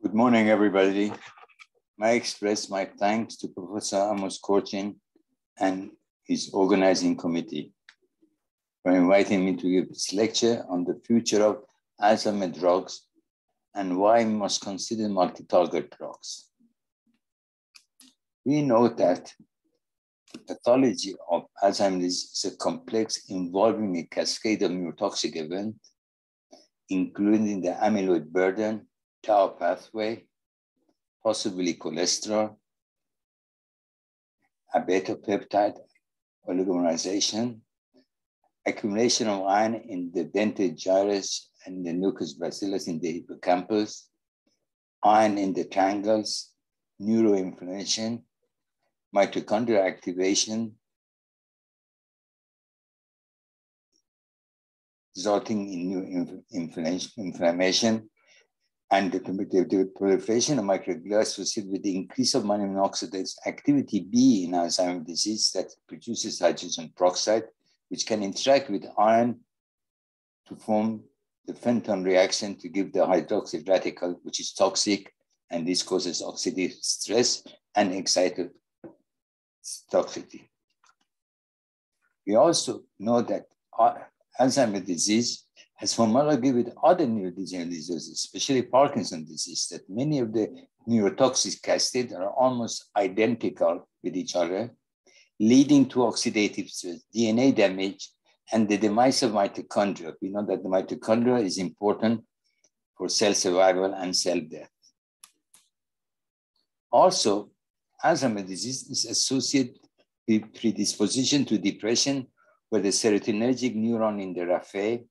Good morning, everybody. I express my thanks to Professor Amos Korchin and his organizing committee for inviting me to give this lecture on the future of Alzheimer drugs and why we must consider multi-target drugs. We know that the pathology of Alzheimer's is a complex involving a cascade of neurotoxic events, including the amyloid burden, tau pathway, possibly cholesterol, a beta peptide oligomerization, accumulation of iron in the dentate gyrus and the nucleus bacillus in the hippocampus, iron in the tangles, neuroinflammation, mitochondrial activation, resulting in new inflammation, and the proliferation of microglia associated with the increase of ammonium oxidase activity B in Alzheimer's disease that produces hydrogen peroxide, which can interact with iron to form the Fenton reaction to give the hydroxyl radical, which is toxic, and this causes oxidative stress and excitotoxicity. We also know that Alzheimer's disease has homology with other neurodegenerative diseases, especially Parkinson's disease, that many of the neurotoxic cascades are almost identical with each other, leading to oxidative stress, DNA damage, and the demise of mitochondria. We know that the mitochondria is important for cell survival and cell death. Also, Alzheimer's disease is associated with predisposition to depression, where the serotonergic neuron in the raphe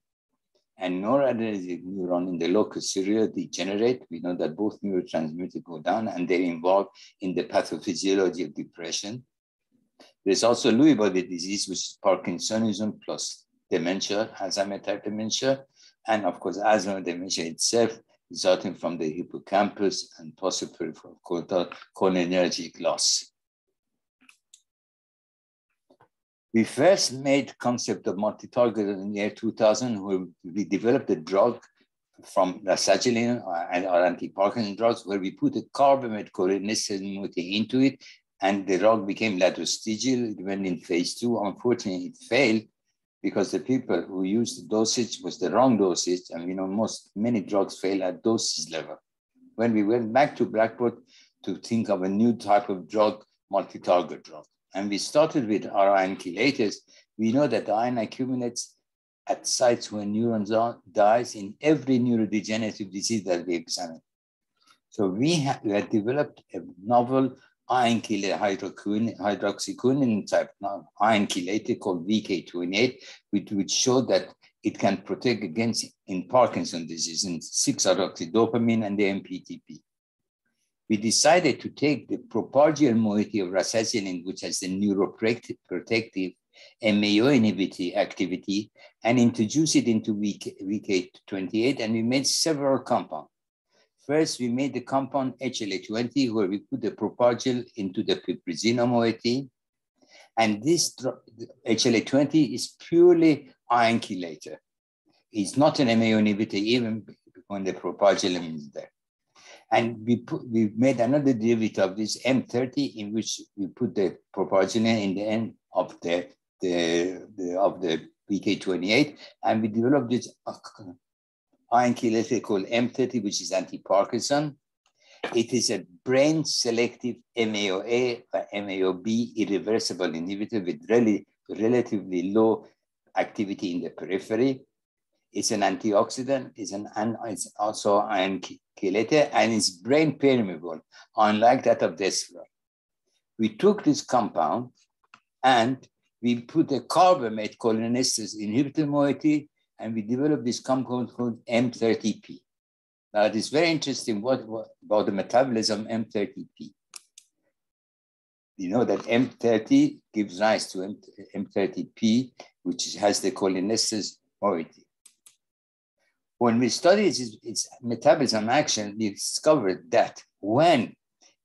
and noradrenergic neuron in the locus cerebral degenerate. We know that both neurotransmitters go down and they're involved in the pathophysiology of depression. There's also Lewy body disease, which is Parkinsonism plus dementia, Alzheimer type dementia, and of course, Alzheimer dementia itself, resulting from the hippocampus and possibly from cholinergic loss. We first made concept of multi-target in the year 2000, where we developed a drug from lasagilin and our anti-Parkinson drugs, where we put a carbamate cholinesterase moiety into it, and the drug became ladostigil. It went in phase 2. Unfortunately, it failed because the people who used the dosage was the wrong dosage, and we know many drugs fail at dosage level. When we went back to Blackboard to think of a new type of drug, multi-target drug, and we started with our iron chelators, we know that the iron accumulates at sites where neurons dies in every neurodegenerative disease that we examine. So we had developed a novel iron chelator hydroxyquinone type iron chelator called VK28, which showed that it can protect against in Parkinson's disease in 6-hydroxydopamine and the MPTP. We decided to take the propargyl moiety of rasagilin, which has the neuroprotective MAO inhibitor activity, and introduce it into VK28, and we made several compounds. First, we made the compound HLA20, where we put the propargyl into the piperazine moiety, and this HLA20 is purely iron chelator. It's not an MAO inhibitor, even when the propargyl is there. And we made another derivative of this M30, in which we put the propargyl in the end of the VK28, and we developed this iron chelator called M30, which is anti-Parkinson. It is a brain-selective MAOA or MAOB irreversible inhibitor with relatively low activity in the periphery. It's an antioxidant, it's also iron chelator, and it's brain permeable, unlike that of Desflor. We took this compound and we put a carbamate cholinesterase inhibitor moiety, and we developed this compound called M30P. Now, it is very interesting about the metabolism M30P. You know that M30 gives rise to M30P, which has the cholinesterase moiety. When we studied its metabolism action, we discovered that when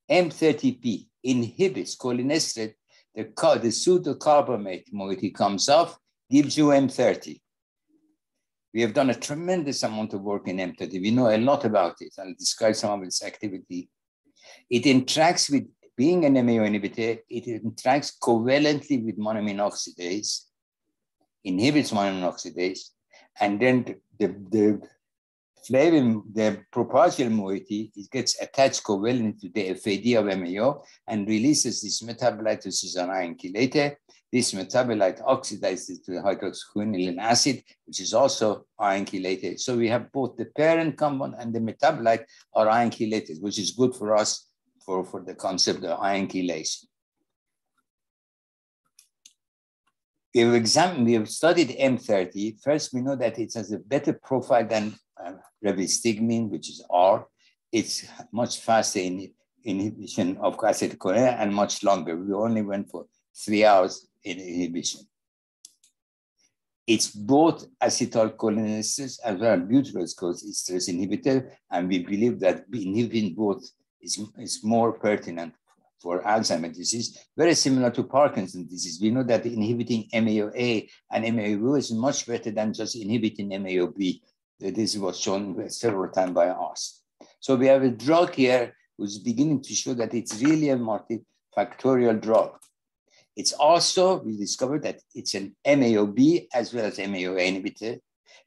M30P inhibits cholinesterase, the pseudo-carbamate moiety comes off, gives you M30. We have done a tremendous amount of work in M30. We know a lot about it. I'll describe some of its activity. It interacts with, being an MAO inhibitor, it interacts covalently with monoamine oxidase, inhibits monoamine oxidase, and then the flavin, the propargyl moiety, it gets attached covalently to the FAD of MAO and releases this metabolite, which is an ion chelator. This metabolite oxidizes to hydroxyquinoline acid, which is also ion chelator. So we have both the parent compound and the metabolite are ion chelators, which is good for us for the concept of ion chelation. We have studied M30. First, we know that it has a better profile than rivastigmine, which is R. It's much faster in inhibition of acetylcholine and much longer. We only went for 3 hours in inhibition. It's both acetylcholinesterase as well as butyrylcholine inhibitor, and we believe that inhibiting both is more pertinent for Alzheimer's disease, very similar to Parkinson's disease. We know that inhibiting MAO-A and MAO-B is much better than just inhibiting MAO-B. This was shown several times by us. So we have a drug here who's beginning to show that it's really a multifactorial drug. It's also, we discovered that it's an MAO-B as well as MAO-A inhibitor.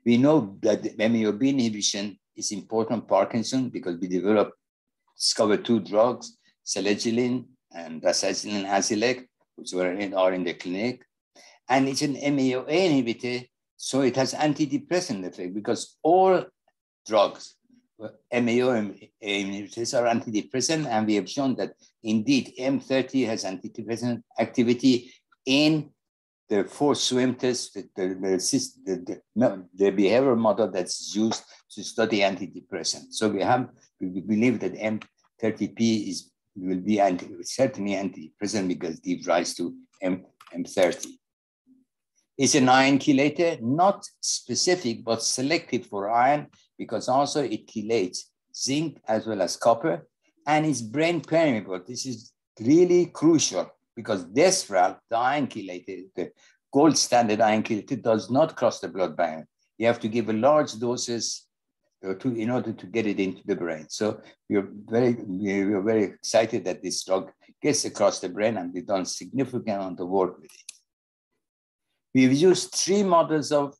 We know that the MAO-B inhibition is important in Parkinson's because we discovered 2 drugs, selegiline and rasagiline Azilect, which are in the clinic. And it's an MAO-A inhibitor, so it has antidepressant effect because all drugs, MAO-A inhibitors are antidepressant, and we have shown that indeed M30 has antidepressant activity in the 4 swim tests, the behavioral model that's used to study antidepressant. So we believe that M30P will be certainly antidepressant because it gives rise to M30. It's an ion chelator, not specific, but selective for iron because also it chelates zinc as well as copper, and it's brain permeable. This is really crucial because Desferal, the ion chelator, the gold standard ion chelator, does not cross the blood barrier. You have to give a large doses in order to get it into the brain. So we are very excited that this drug gets across the brain, and we've done significant amount of work with it. We've used 3 models of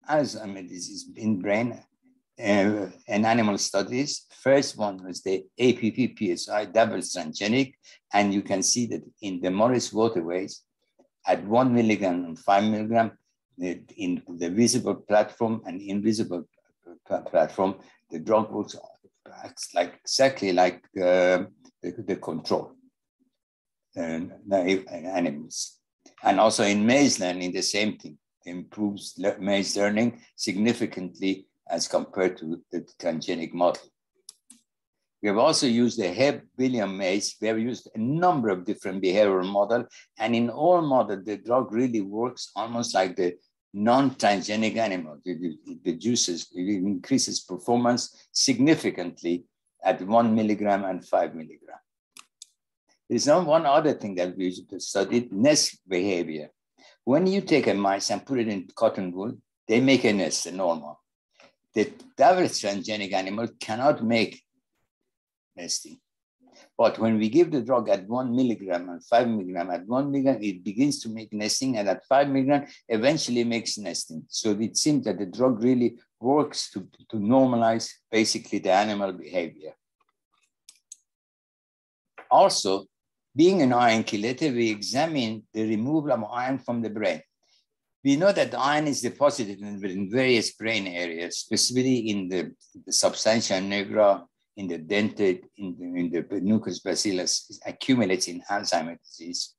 Alzheimer's disease in brain and animal studies. First one was the APP-PSI double transgenic, and you can see that in the Morris waterways at 1 milligram and 5 milligram in the visible platform and invisible platform, the drug works exactly like the control animals. And also in maze learning, the same thing. It improves maze learning significantly as compared to the transgenic model. We have also used the Hebb William maze. We have used a number of different behavioral models, and in all models, the drug really works almost like the non-transgenic animal. It increases performance significantly at 1 milligram and 5 milligram. There's one other thing that we studied, nest behavior. When you take a mice and put it in cotton wool, they make a nest, a normal. The double transgenic animal cannot make nesting. But when we give the drug at 1 milligram and 5 milligram, at 1 milligram, it begins to make nesting, and at 5 milligram, eventually makes nesting. So it seems that the drug really works to normalize basically the animal behavior. Also, being an ion chelator, we examine the removal of iron from the brain. We know that iron is deposited in various brain areas, specifically in the substantia nigra, in the dentate, in the nucleus bacillus, it accumulates in Alzheimer's disease.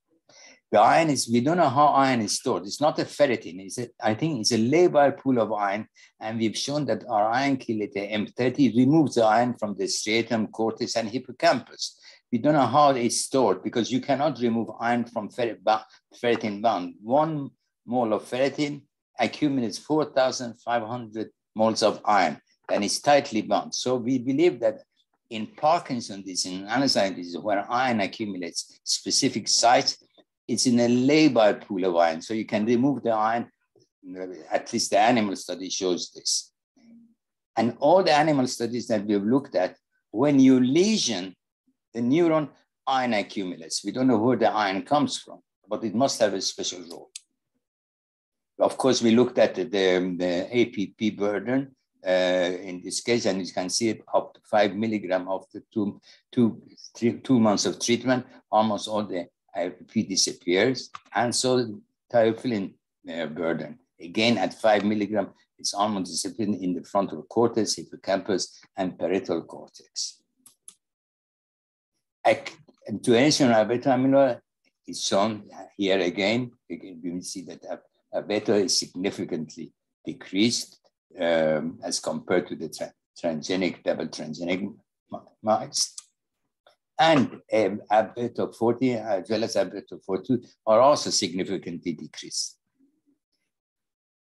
The iron is, we don't know how iron is stored. It's not a ferritin. I think it's a labile pool of iron. And we've shown that our ion chelator M30 removes the iron from the striatum, cortex, and hippocampus. We don't know how it's stored because you cannot remove iron from ferritin bound. 1 mole of ferritin accumulates 4,500 moles of iron, and it's tightly bound. So we believe that in Parkinson's disease, in Alzheimer's disease, where iron accumulates specific sites, it's in a labile pool of iron. So you can remove the iron At least the animal study shows this. And all the animal studies that we've looked at, when you lesion the neuron, iron accumulates. We don't know where the iron comes from, but it must have a special role. Of course, we looked at the APP burden in this case, and you can see it up to 5 milligrams after two months of treatment, almost all the APP disappears. And so the thiophyllin burden, again at 5 milligrams, it's almost disappearing in the frontal cortex, hippocampus, and parietal cortex. Actuation of beta amyloid is shown here again. We will see that beta is significantly decreased as compared to the transgenic, double transgenic mice. And beta 40 as well as beta 42 are also significantly decreased.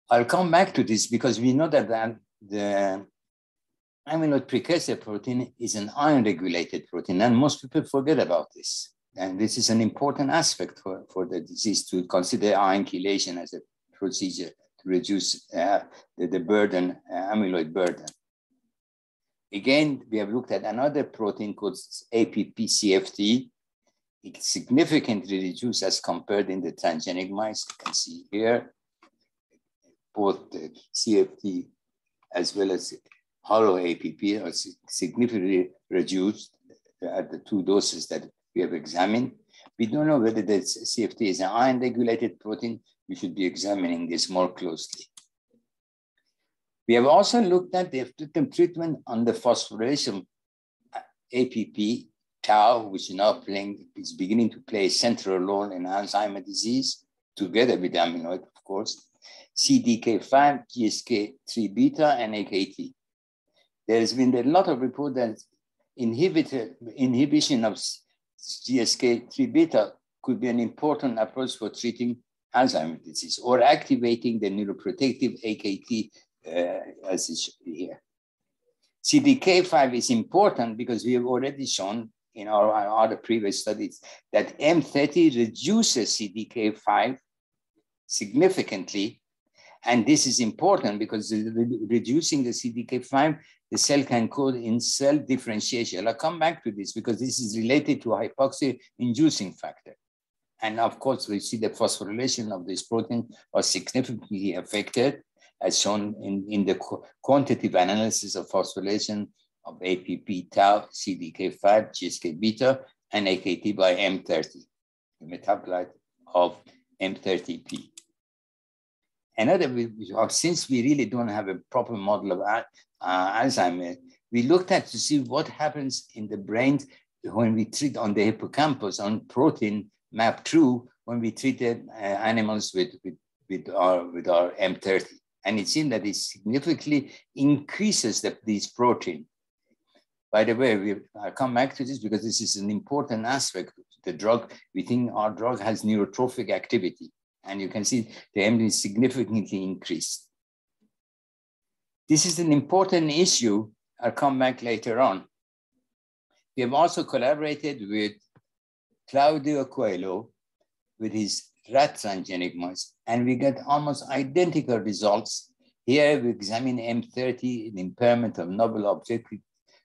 I'll come back to this because we know that the amyloid precursor protein is an iron-regulated protein, and most people forget about this. And this is an important aspect for the disease, to consider iron chelation as a procedure to reduce the burden, amyloid burden. Again, we have looked at another protein called APP-CFT. It significantly reduced as compared in the transgenic mice. You can see here, both the CFT as well as hollow APP are significantly reduced at the 2 doses that we have examined. We don't know whether the CFT is an iron-regulated protein. We should be examining this more closely. We have also looked at the treatment on the phosphorylation APP, tau, which is beginning to play a central role in Alzheimer's disease, together with amyloid, of course, CDK5, GSK3 beta, and AKT. There has been a lot of report that inhibition of GSK3 beta could be an important approach for treating Alzheimer's disease, or activating the neuroprotective AKT as is here. CDK5 is important because we have already shown in our other previous studies that M30 reduces CDK5 significantly. And this is important because reducing the CDK5, the cell can code in cell differentiation. I'll come back to this because this is related to hypoxia-inducing factor. And of course, we see the phosphorylation of this protein was significantly affected, as shown in the quantitative analysis of phosphorylation of APP, tau, CDK5, GSK beta, and AKT by M30, the metabolite of M30P. Since we really don't have a proper model of Alzheimer's, we looked at to see what happens in the brain when we treat on the hippocampus on protein MAP2 when we treated animals with our M30. And it seemed that it significantly increases these protein. By the way, I'll come back to this because this is an important aspect of the drug. We think our drug has neurotrophic activity. And you can see the MD is significantly increased. This is an important issue. I'll come back later on. We have also collaborated with Claudio Coelho with his rat transgenic mice, and we get almost identical results. Here we examine M30, the impairment of novel object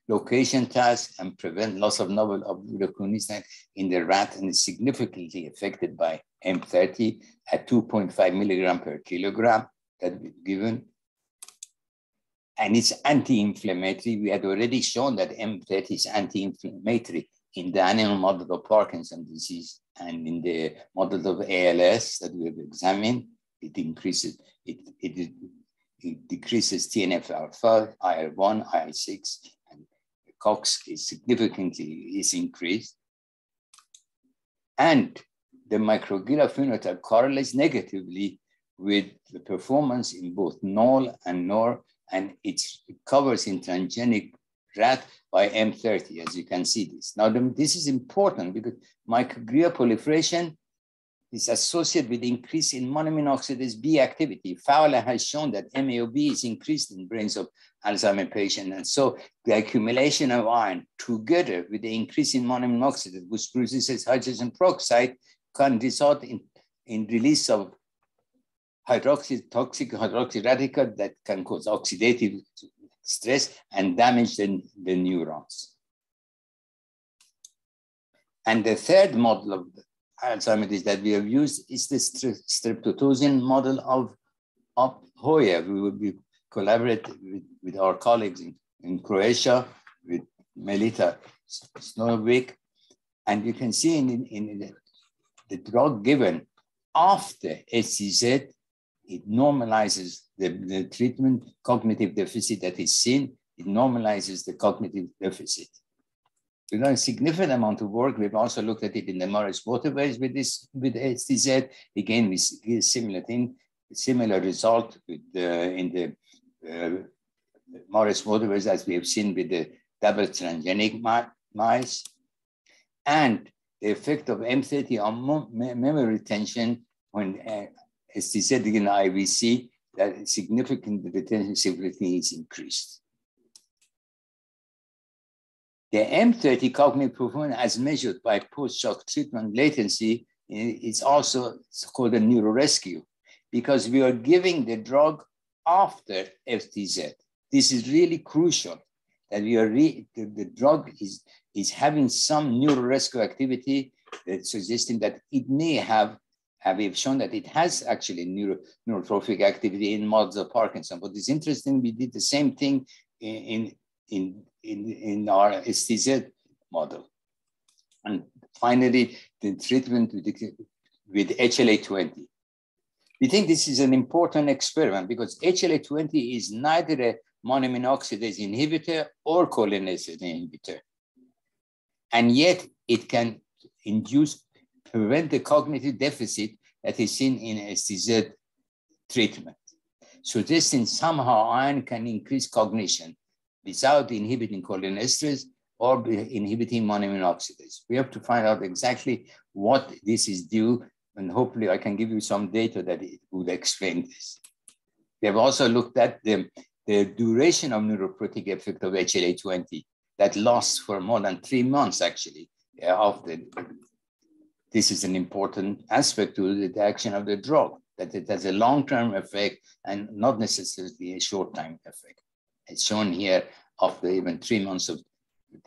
location task and prevent loss of novel object recognition in the rat, and is significantly affected by M30 at 2.5 milligram per kilogram that we've given. And it's anti-inflammatory. We had already shown that M30 is anti-inflammatory in the animal model of Parkinson's disease, and in the model of ALS that we have examined, it increases, it decreases TNF-alpha, IL-1, IL-6, and COX is significantly increased. And the microglia phenotype correlates negatively with the performance in both NOL and NOR, and it covers in transgenic rat by M30, as you can see this. Now, this is important because microglia proliferation is associated with increase in monoamine oxidase B activity. Fowler has shown that MAOB is increased in brains of Alzheimer's patients. And so the accumulation of iron together with the increase in monoamine oxidase, which produces hydrogen peroxide, can result in release of toxic hydroxy radical that can cause oxidative stress and damage the neurons. And the third model of Alzheimer's disease that we have used is the streptozin model of Hoya. We will be collaborate with our colleagues in Croatia, with Melita Snovic, and you can see in the drug given after HCZ, it normalizes the treatment cognitive deficit that is seen. It normalizes the cognitive deficit. We've done a significant amount of work. We've also looked at it in the Morris waterways with HCZ. Again, we see similar result with in the Morris waterways as we have seen with the double transgenic mice. And the effect of M30 on memory retention when HCZ in IVC, that significant retention stability is increased. The M30 cognitive performance as measured by post-shock treatment latency is also called a neurorescue because we are giving the drug after FTZ. This is really crucial that we are the drug is having some neurorescue activity that's suggesting that it may have we've shown that it has actually neurotrophic activity in models of Parkinson. But it's interesting, we did the same thing in our STZ model. And finally, the treatment with HLA-20. We think this is an important experiment because HLA-20 is neither a monoamine oxidase inhibitor or cholinesterase inhibitor. And yet it can prevent the cognitive deficit that is seen in STZ treatment, suggesting somehow iron can increase cognition without inhibiting cholinesterase or inhibiting monoamine oxidase. We have to find out exactly what this is due, and hopefully I can give you some data that it would explain this. We have also looked at the duration of neuroprotic effect of HLA-20 that lasts for more than 3 months actually. This is an important aspect to the action of the drug, that it has a long-term effect and not necessarily a short-term effect. It's shown here after even 3 months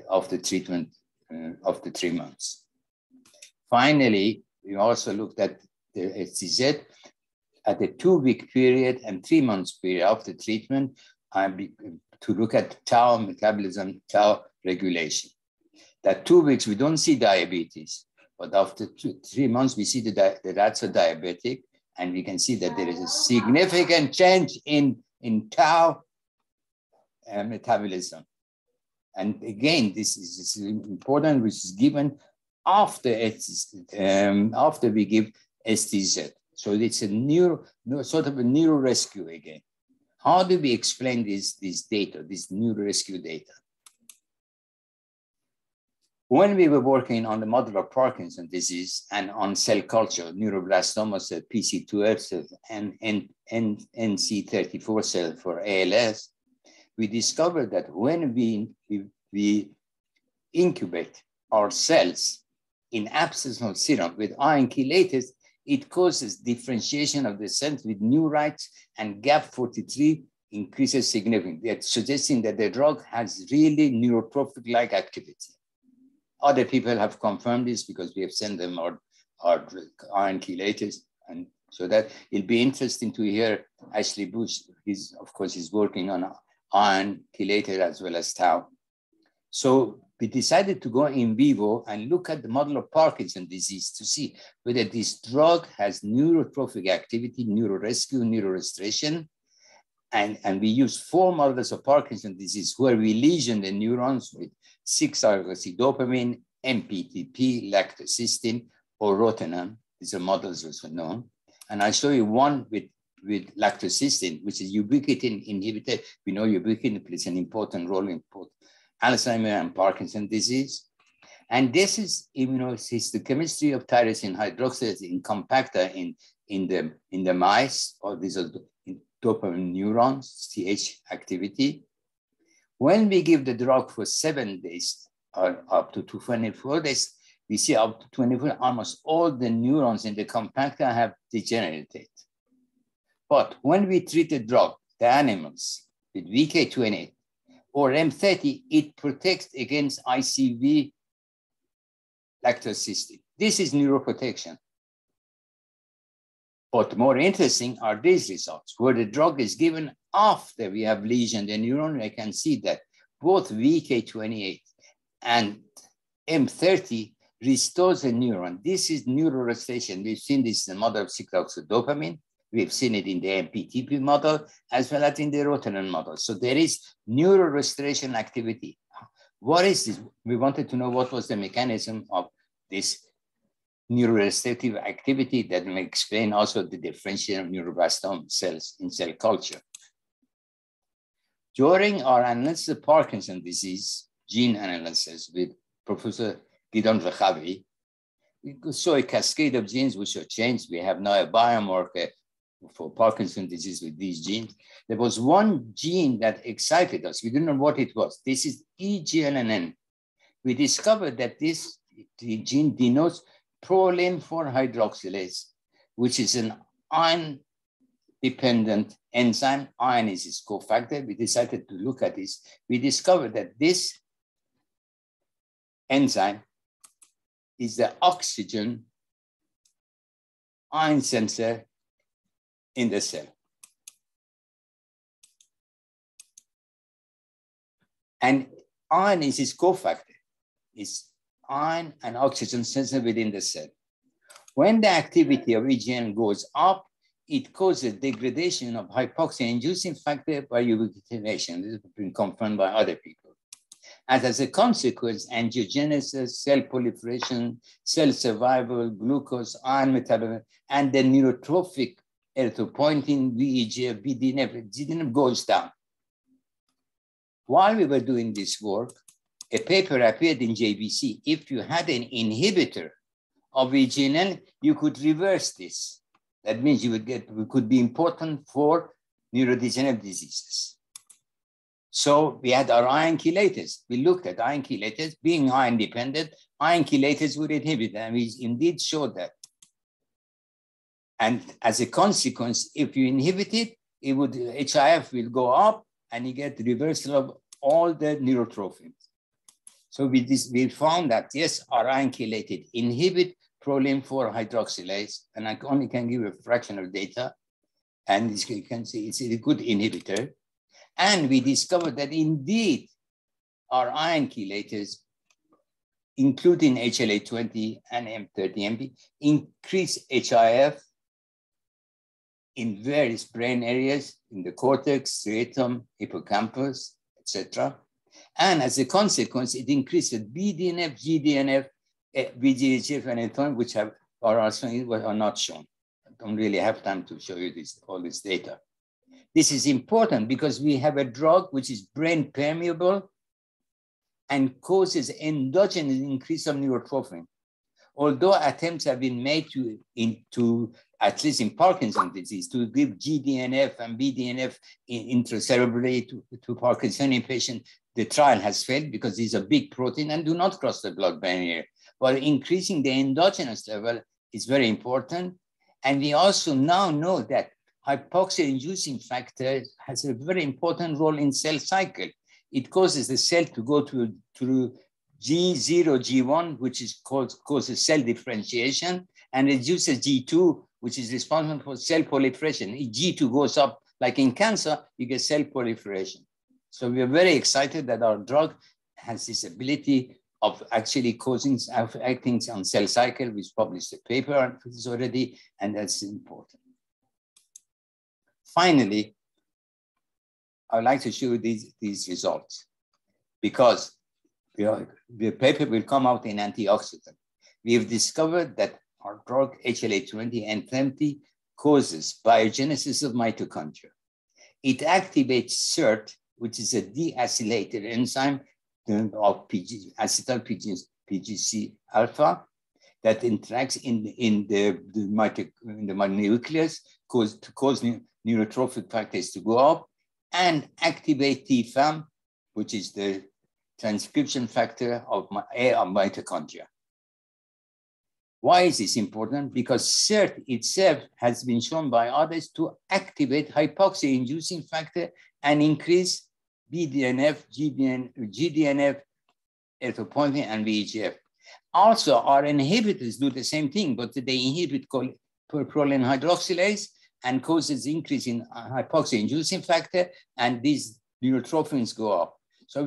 of the treatment of the 3 months. Finally, we also looked at the HCZ at a 2-week period and 3 months period after treatment to look at tau metabolism, tau regulation. That 2 weeks, we don't see diabetes, but after 3 months, we see the rats are diabetic, and we can see that there is a significant change in tau metabolism. And again, this is important, which is given after we give STZ. So it's a sort of a neurorescue again. How do we explain this data, this neurorescue data? When we were working on the model of Parkinson's disease and on cell culture, neuroblastoma cell, PC2F cell, and NC34 cell for ALS, we discovered that when we incubate our cells in absence of serum with iron chelators, it causes differentiation of the cells with neurites, and GAP43 increases significantly, suggesting that the drug has really neurotrophic-like activity. Other people have confirmed this because we have sent them our iron chelators. And so that it'll be interesting to hear Ashley Bush. He's working on iron chelator as well as tau. So we decided to go in vivo and look at the model of Parkinson's disease to see whether this drug has neurotrophic activity, neurorescue, neurorestoration. And we used 4 models of Parkinson's disease where we lesion the neurons with 6-hydroxydopamine, MPTP, lactocystin, or rotenone. These are models also known. And I'll show you one with lactocystin, which is ubiquitin inhibitor. We know ubiquitin plays an important role in both Alzheimer and Parkinson's disease. And this is immunohistochemistry of tyrosine hydroxylase in compactor in the mice, or these are dopamine neurons, TH activity. When we give the drug for 7 days or up to 24 days, we see up to 24, almost all the neurons in the compactor have degenerated. But when we treat the drug, the animals, with VK28 or M30, it protects against ICV lactose-cystic. This is neuroprotection. But more interesting are these results, where the drug is given after we have lesioned the neuron. I can see that both VK28 and M30 restores the neuron. This is neurorestoration. We've seen this in the model of cyclooxydopamine. We've seen it in the MPTP model, as well as in the rotenone model. So there is neurorestoration activity. What is this? We wanted to know what was the mechanism of this neurorestorative activity that may explain also the differentiation of neuroblastoma cells in cell culture. During our analysis of Parkinson's disease, gene analysis with Professor Gidon Rechavi, we saw a cascade of genes which are changed. We have now a biomarker for Parkinson's disease with these genes. There was one gene that excited us. We didn't know what it was. This is EGLNN. We discovered that this gene denotes proline 4-hydroxylase, which is an iron-dependent enzyme. Iron is its cofactor. We decided to look at this. We discovered that this enzyme is the oxygen iron sensor in the cell. And iron is its cofactor. It's iron and oxygen sensor within the cell. When the activity of EGN goes up, it causes degradation of hypoxia-inducing factor by ubiquitination. This has been confirmed by other people. And as a consequence, angiogenesis, cell proliferation, cell survival, glucose, iron metabolism, and the neurotrophic erythropoietin, VEGF, BDNF goes down. While we were doing this work, a paper appeared in JBC. If you had an inhibitor of EGNN, you could reverse this. That means it could be important for neurodegenerative diseases. So we had our iron chelators. We looked at iron chelators. Being iron dependent, iron chelators would inhibit them. We indeed showed that. And as a consequence, if you inhibit it, HIF will go up and you get reversal of all the neurotrophins. So we found that, yes, our iron chelated inhibit proline 4-hydroxylase, and I only can give a fraction of data. And you can see it's a good inhibitor. And we discovered that indeed our iron chelators, including HLA20 and M30MP, increase HIF in various brain areas, in the cortex, striatum, hippocampus, etc. And as a consequence, it increases BDNF, GDNF, VGHF, and ETON, which are not shown. I don't really have time to show you all this data. This is important because we have a drug which is brain permeable and causes endogenous increase of neurotrophin. Although attempts have been made to at least in Parkinson's disease, to give GDNF and BDNF intracerebrally to Parkinsonian patients, the trial has failed because these are big protein and do not cross the blood-brain barrier. But increasing the endogenous level is very important. And we also now know that hypoxia-inducing factor has a very important role in cell cycle. It causes the cell to go through G0, G1, which causes cell differentiation, and reduces G2, which is responsible for cell proliferation. If G2 goes up, like in cancer, you get cell proliferation. So we are very excited that our drug has this ability of actually acting on cell cycle. We published a paper on this already, and that's important. Finally, I would like to show you these results because the paper will come out in antioxidant. We have discovered that our drug HLA20 and M30 causes biogenesis of mitochondria. It activates SIRT, which is a deacylated enzyme of acetyl PGC-alpha that interacts in the nucleus to cause neurotrophic factors to go up and activate TFAM, which is the transcription factor of mitochondria. Why is this important? Because CERT itself has been shown by others to activate hypoxia-inducing factor and increase BDNF, GDNF, erythropoietin, and VEGF. Also, our inhibitors do the same thing, but they inhibit proline hydroxylase and causes increase in hypoxia-inducing factor, and these neurotrophins go up. So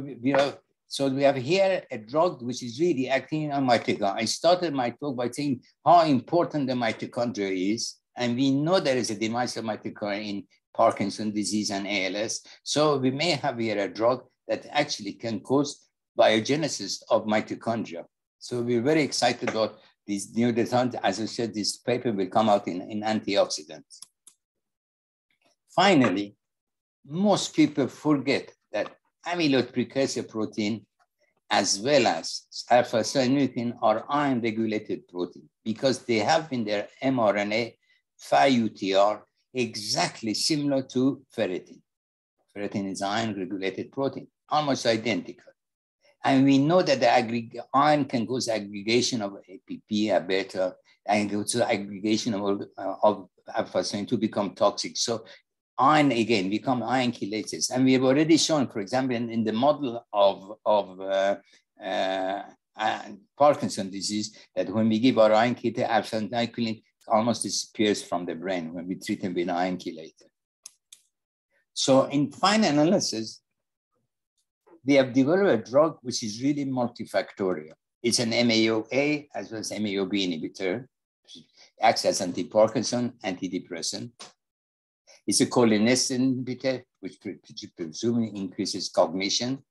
we have here a drug which is really acting on mitochondria. I started my talk by saying how important the mitochondria is, and we know there is a demise of mitochondria in Parkinson's disease and ALS. So we may have here a drug that actually can cause biogenesis of mitochondria. So we're very excited about these new designs. As I said, this paper will come out in antioxidants. Finally, most people forget that amyloid precursor protein as well as alpha-synuclein are iron-regulated protein because they have in their mRNA phi-UTR exactly similar to ferritin. Ferritin is iron-regulated protein, almost identical. And we know that the iron can cause aggregation of APP, A-beta, and go to aggregation of alpha-synuclein to become toxic. So iron, again, become iron chelators. And we have already shown, for example, in the model of Parkinson's disease, that when we give our iron chelator, alpha-synuclein almost disappears from the brain when we treat them with iron chelator. So in fine analysis, we have developed a drug which is really multifactorial. It's an MAO-A as well as MAO-B inhibitor. It acts as anti-Parkinson, antidepressant. It's a cholinesterase inhibitor, which presumably increases cognition.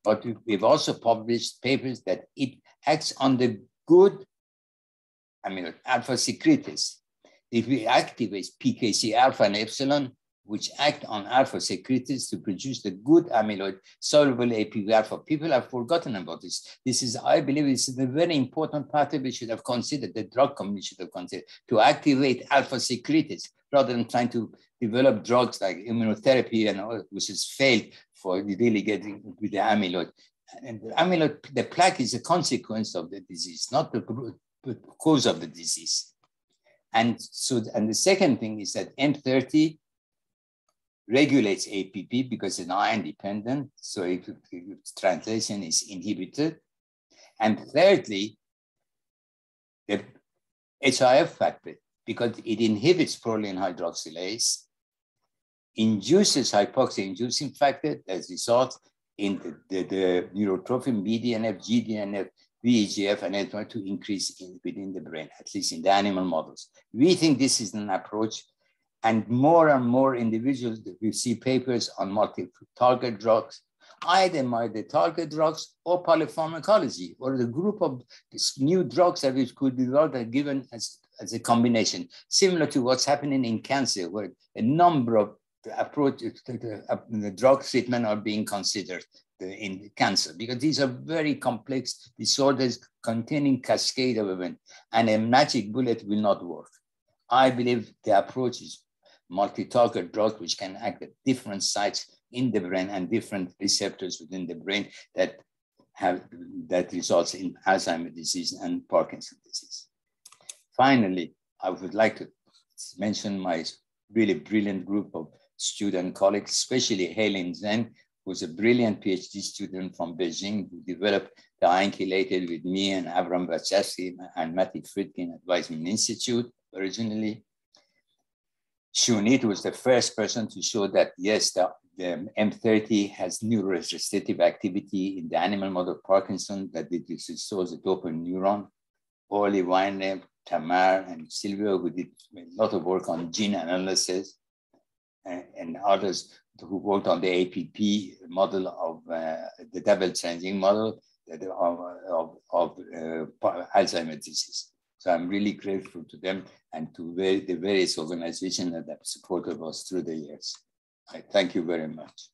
But we've also published papers that it acts on the good amyloid alpha secretase. If we activate PKC alpha and epsilon, which act on alpha secretase to produce the good amyloid soluble APV alpha. People have forgotten about this. This is, I believe, this is a very important pathway we should have considered, the drug company should have considered, to activate alpha secretase rather than trying to develop drugs like immunotherapy and all, which has failed for really getting with the amyloid. And the amyloid, the plaque is a consequence of the disease, not the cause of the disease. And so, and the second thing is that M30 regulates APP because it's iron dependent, so its translation is inhibited. And thirdly, the HIF factor, because it inhibits proline hydroxylase, induces hypoxia-inducing factor that results in the neurotrophin BDNF, GDNF, VEGF, and L1 to increase within the brain, at least in the animal models. We think this is an approach. And more individuals, we see papers on multi-target drugs, either by the target drugs or polypharmacology, or the group of new drugs that we could develop and given as a combination, similar to what's happening in cancer, where a number of approaches to the drug treatment are being considered in cancer, because these are very complex disorders containing cascade of events, and a magic bullet will not work. I believe the approach is multi-target drug, which can act at different sites in the brain and different receptors within the brain that results in Alzheimer's disease and Parkinson's disease. Finally, I would like to mention my really brilliant group of student colleagues, especially Helen Zheng, who's a brilliant PhD student from Beijing, who developed the iron chelator with me and Avram Vachevsky and Matty Friedkin at Weizmann Institute originally. Shunit was the first person to show that, yes, the M30 has neurorestrictive activity in the animal model of Parkinson, that it restores the dopamine neuron. Oli Weiner, Tamar, and Silvio, who did a lot of work on gene analysis, and others who worked on the APP model of the double-changing model of Alzheimer's disease. So I'm really grateful to them and to the various organizations that have supported us through the years. I thank you very much.